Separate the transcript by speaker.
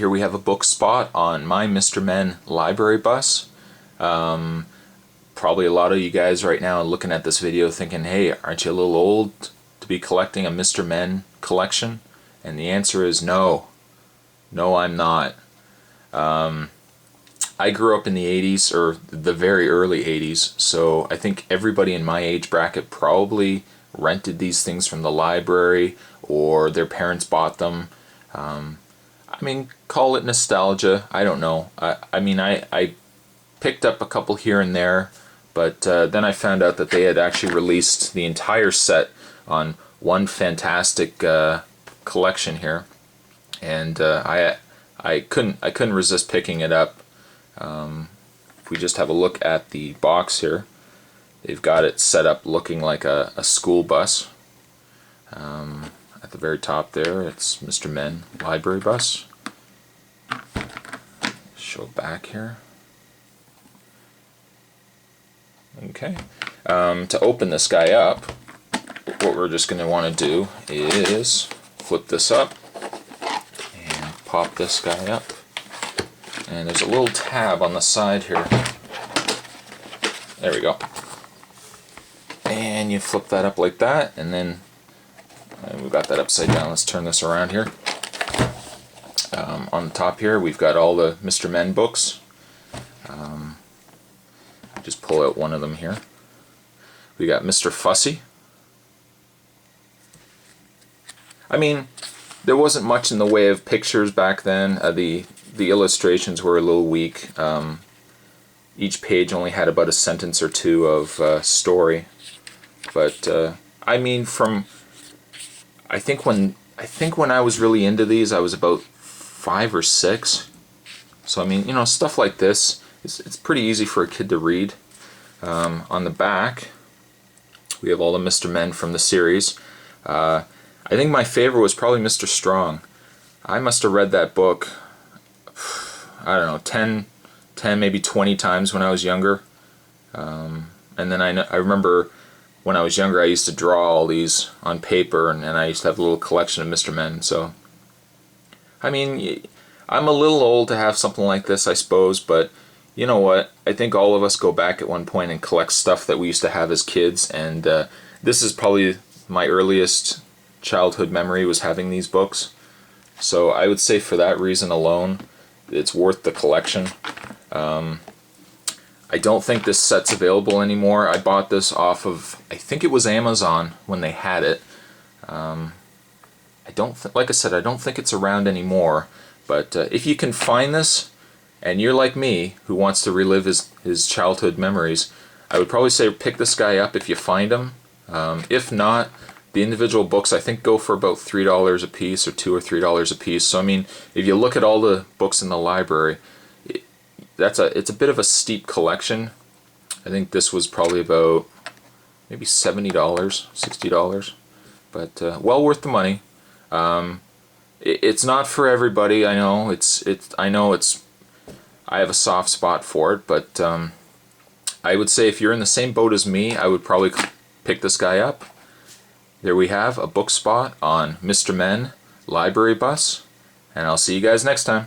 Speaker 1: here we have a book spot on my Mr.Men library bus. Probably a lot of you guys right now looking at this video thinking, hey, aren't you a little old to be collecting a Mr.Men collection? And the answer is no. No, I'm not. I grew up in the 80s, or the very early 80s, so I think everybody in my age bracket probably rented these things from the library or their parents bought them. I mean, call it nostalgia, I don't know. I picked up a couple here and there, but then I found out that they had actually released the entire set on one fantastic collection here, and I couldn't resist picking it up. If we just have a look at the box here, they've got it set up looking like a school bus. At the very top there, it's Mr.Men library bus. Show back here. Okay. To open this guy up, what we're just going to want to do is flip this up and pop this guy up. And there's a little tab on the side here. There we go. And you flip that up like that, and then we've got that upside down. Let's turn this around here. On the top here, we've got all the Mr.Men books. Just pull out one of them here. We got Mr. Fussy. I mean, there wasn't much in the way of pictures back then. The illustrations were a little weak. Each page only had about a sentence or two of story. But I mean, I think when I was really into these, I was about 5 or 6. So I mean, you know, stuff like this, it's pretty easy for a kid to read. On the back, we have all the Mr.Men from the series. I think my favorite was probably Mr. Strong. I must have read that book, I don't know, 10 maybe 20 times when I was younger. And then I remember when I was younger, I used to draw all these on paper, and I used to have a little collection of Mr.Men. So, I mean, I'm a little old to have something like this, I suppose, but you know what? I think all of us go back at one point and collect stuff that we used to have as kids, and this is probably my earliest childhood memory was having these books. So I would say for that reason alone, it's worth the collection. I don't think this set's available anymore. I bought this off of, I think it was Amazon when they had it. Like I said, I don't think it's around anymore. But if you can find this, and you're like me, who wants to relive his childhood memories, I would probably say pick this guy up if you find him. If not, the individual books I think go for about $3 a piece, or $2 or $3 a piece. So I mean, if you look at all the books in the library, it's a bit of a steep collection. I think this was probably about maybe $70, $60, but well worth the money. It's not for everybody. I know I have a soft spot for it, but I would say if you're in the same boat as me, I would probably pick this guy up. There we have a book spot on Mr.Men library bus, and I'll see you guys next time.